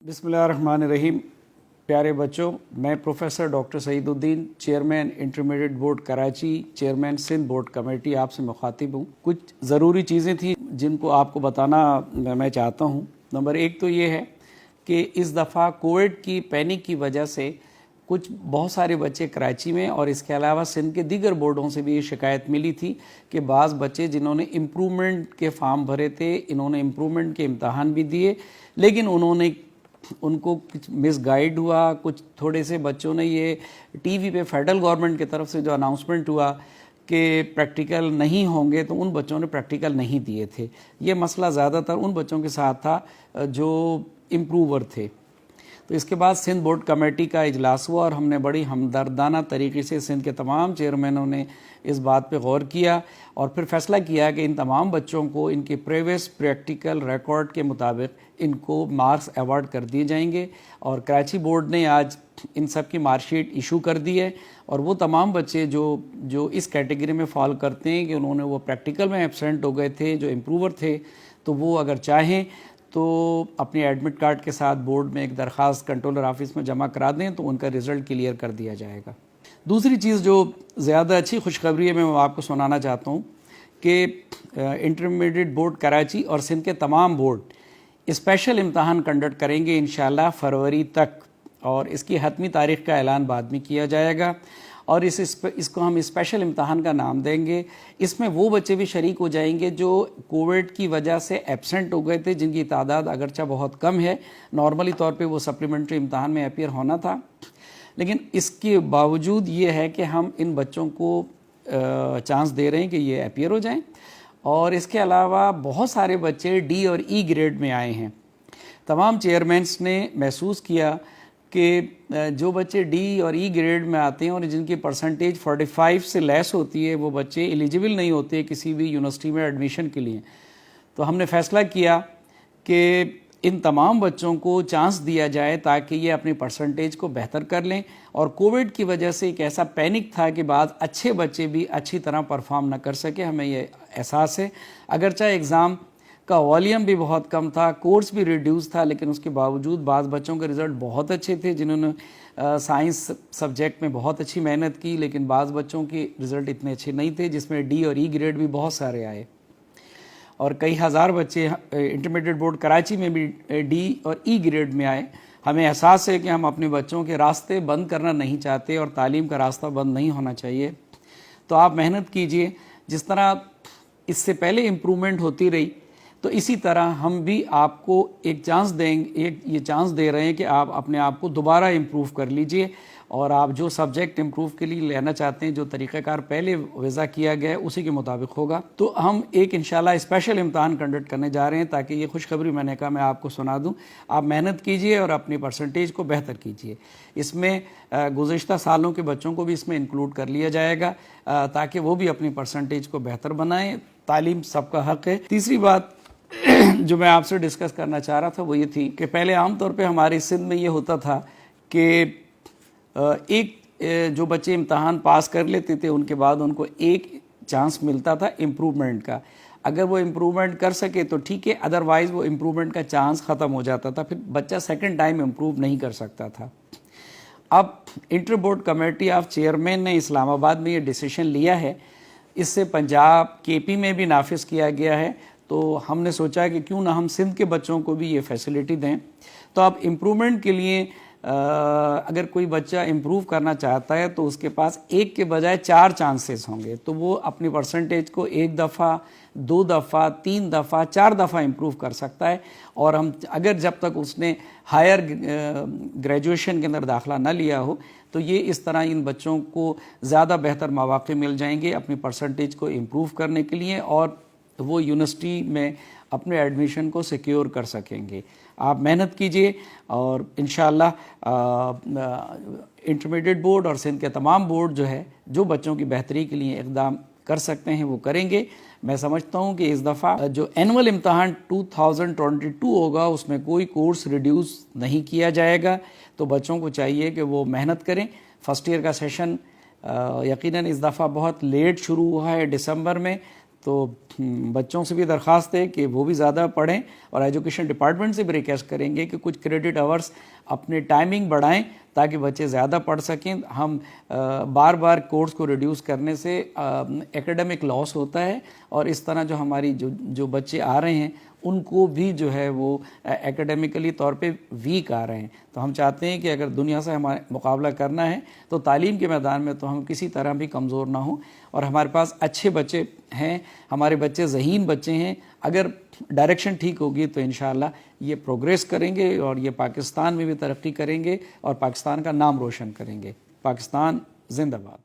बिस्मिल्लाहिर्रहमानिर्रहीम। प्यारे बच्चों, मैं professor doctor Saeeduddin, chairman intermediate board Karachi, chairman Sindh board committee आपसे मुखातिब हूँ। कुछ ज़रूरी चीज़ें थी जिनको आपको बताना मैं चाहता हूँ। नंबर एक तो ये है कि इस दफ़ा कोविड की पैनिक की वजह से कुछ बहुत सारे बच्चे कराची में और इसके अलावा सिंध के दीगर बोर्डों से भी ये शिकायत मिली थी कि बाज़ बच्चे जिन्होंने इम्प्रूवमेंट के फॉर्म भरे थे, इन्होंने इम्प्रूवमेंट के इम्तहान भी दिए, लेकिन उनको कुछ मिसगाइड हुआ। कुछ थोड़े से बच्चों ने ये टीवी पे फेडरल गवर्नमेंट की तरफ से जो अनाउंसमेंट हुआ कि प्रैक्टिकल नहीं होंगे, तो उन बच्चों ने प्रैक्टिकल नहीं दिए थे। ये मसला ज़्यादातर उन बच्चों के साथ था जो इम्प्रूवर थे। तो इसके बाद सिंध बोर्ड कमेटी का इजलास हुआ और हमने बड़ी हमदर्दाना तरीके से सिंध के तमाम चेयरमैनों ने इस बात पे गौर किया और फिर फैसला किया कि इन तमाम बच्चों को इनके प्रीवियस प्रैक्टिकल रिकॉर्ड के मुताबिक इनको मार्क्स अवार्ड कर दिए जाएंगे। और कराची बोर्ड ने आज इन सब की मार्कशीट इशू कर दी है और वो तमाम बच्चे जो इस कैटेगरी में फॉल करते हैं कि उन्होंने वो प्रैक्टिकल में एब्सेंट हो गए थे, जो इम्प्रूवर थे, तो वो अगर चाहें तो अपने एडमिट कार्ड के साथ बोर्ड में एक दरख्वास्त कंट्रोलर ऑफिस में जमा करा दें तो उनका रिज़ल्ट क्लियर कर दिया जाएगा। दूसरी चीज़ जो ज़्यादा अच्छी खुशखबरी है, मैं आपको सुनाना चाहता हूँ कि इंटरमीडिएट बोर्ड कराची और सिंध के तमाम बोर्ड स्पेशल इम्तहान कंडक्ट करेंगे इंशाल्लाह फरवरी तक, और इसकी हतमी तारीख़ का ऐलान बाद में किया जाएगा और इसको हम स्पेशल इम्तहान का नाम देंगे। इसमें वो बच्चे भी शरीक हो जाएंगे जो कोविड की वजह से एब्सेंट हो गए थे, जिनकी तादाद अगरचा बहुत कम है। नॉर्मली तौर पे वो सप्लीमेंट्री इम्तहान में अपीयर होना था, लेकिन इसके बावजूद ये है कि हम इन बच्चों को चांस दे रहे हैं कि ये अपीयर हो जाएं। और इसके अलावा बहुत सारे बच्चे डी और ई ग्रेड में आए हैं। तमाम चेयरमैन्स ने महसूस किया कि जो बच्चे डी और ई ग्रेड में आते हैं और जिनकी परसेंटेज 45 से लेस होती है, वो बच्चे एलिजिबल नहीं होते किसी भी यूनिवर्सिटी में एडमिशन के लिए। तो हमने फ़ैसला किया कि इन तमाम बच्चों को चांस दिया जाए ताकि ये अपनी परसेंटेज को बेहतर कर लें। और कोविड की वजह से एक ऐसा पैनिक था कि बाद अच्छे बच्चे भी अच्छी तरह परफॉर्म ना कर सके, हमें ये एहसास है। अगरचा एग्ज़ाम का वॉल्यूम भी बहुत कम था, कोर्स भी रिड्यूस था, लेकिन उसके बावजूद बाज़ बच्चों के रिज़ल्ट बहुत अच्छे थे जिन्होंने साइंस सब्जेक्ट में बहुत अच्छी मेहनत की, लेकिन बाज़ बच्चों के रिज़ल्ट इतने अच्छे नहीं थे जिसमें डी और ई ग्रेड भी बहुत सारे आए। और कई हज़ार बच्चे इंटरमीडिएट बोर्ड कराची में भी डी और ई ग्रेड में आए। हमें एहसास है कि हम अपने बच्चों के रास्ते बंद करना नहीं चाहते और तालीम का रास्ता बंद नहीं होना चाहिए। तो आप मेहनत कीजिए। जिस तरह इससे पहले इम्प्रूवमेंट होती रही, तो इसी तरह हम भी आपको एक चांस देंगे, ये चांस दे रहे हैं कि आप अपने आप को दोबारा इम्प्रूव कर लीजिए और आप जो सब्जेक्ट इम्प्रूव के लिए लेना चाहते हैं, जो तरीक़ाकार पहले वज़ा किया गया है उसी के मुताबिक होगा। तो हम एक इंशाल्लाह स्पेशल इम्तहान कंडक्ट करने जा रहे हैं ताकि ये खुशखबरी मैंने कहा मैं आपको सुना दूं। आप मेहनत कीजिए और अपनी परसेंटेज को बेहतर कीजिए। इसमें गुज़िश्ता सालों के बच्चों को भी इसमें इंक्लूड कर लिया जाएगा ताकि वो भी अपनी परसेंटेज को बेहतर बनाएँ। तालीम सबका हक़ है। तीसरी बात जो मैं आपसे डिस्कस करना चाह रहा था वो ये थी कि पहले आमतौर पे हमारे सिंध में ये होता था कि एक जो बच्चे इम्तहान पास कर लेते थे उनके बाद उनको एक चांस मिलता था इम्प्रूवमेंट का। अगर वो इम्प्रूवमेंट कर सके तो ठीक है, अदरवाइज़ वो इम्प्रूवमेंट का चांस ख़त्म हो जाता था, फिर बच्चा सेकंड टाइम इम्प्रूव नहीं कर सकता था। अब inter board committee of chairman ने इस्लामाबाद में ये डिसीजन लिया है, इससे पंजाब केपी में भी नाफिज किया गया है। तो हमने सोचा कि क्यों ना हम सिंध के बच्चों को भी ये फैसिलिटी दें। तो अब इम्प्रूवमेंट के लिए अगर कोई बच्चा इम्प्रूव करना चाहता है तो उसके पास एक के बजाय 4 चांसेस होंगे। तो वो अपनी परसेंटेज को 1 दफ़ा, 2 दफ़ा, 3 दफ़ा, 4 दफ़ा इम्प्रूव कर सकता है। और हम अगर जब तक उसने हायर ग्रेजुएशन के अंदर दाखिला न लिया हो तो ये इस तरह इन बच्चों को ज़्यादा बेहतर मौक़े मिल जाएंगे अपनी परसेंटेज को इम्प्रूव करने के लिए और वो यूनिवर्सिटी में अपने एडमिशन को सिक्योर कर सकेंगे। आप मेहनत कीजिए और इंशाअल्लाह इंटरमीडिएट बोर्ड और सिंध के तमाम बोर्ड जो बच्चों की बेहतरी के लिए इक़दाम कर सकते हैं वो करेंगे। मैं समझता हूँ कि इस दफ़ा जो एनुअल इम्तहान 2022 होगा उसमें कोई कोर्स रिड्यूस नहीं किया जाएगा। तो बच्चों को चाहिए कि वो मेहनत करें। फर्स्ट ईयर का सेशन यकीनन इस दफ़ा बहुत लेट शुरू हुआ है दिसंबर में, تو بچوں سے بھی درخواست ہے کہ وہ بھی زیادہ پڑھیں، اور ایجوکیشن ڈپارٹمنٹ سے بھی ریکویسٹ کریں گے کہ کچھ کریڈٹ آورس اپنے ٹائمنگ بڑھائیں تاکہ بچے زیادہ پڑھ سکیں. ہم بار بار کورس کو ریڈیوس کرنے سے ایکیڈمک لاس ہوتا ہے، اور اس طرح جو ہماری جو بچے آ رہے ہیں ان کو بھی جو ہے وہ ایکیڈیمکلی طور پہ ویک آ رہے ہیں. تو ہم چاہتے ہیں کہ اگر دنیا سے ہمارے مقابلہ کرنا ہے تو تعلیم کے میدان میں تو ہم کسی طرح بھی کمزور نہ ہوں، اور ہمارے پاس اچھے بچے ہیں، ہمارے بچے ذہین بچے ہیں. اگر ڈائریکشن ٹھیک ہوگی تو انشاءاللہ یہ پروگریس کریں گے اور یہ پاکستان میں بھی ترقی کریں گے اور پاکستان کا نام روشن کریں گے. پاکستان زندہ باد.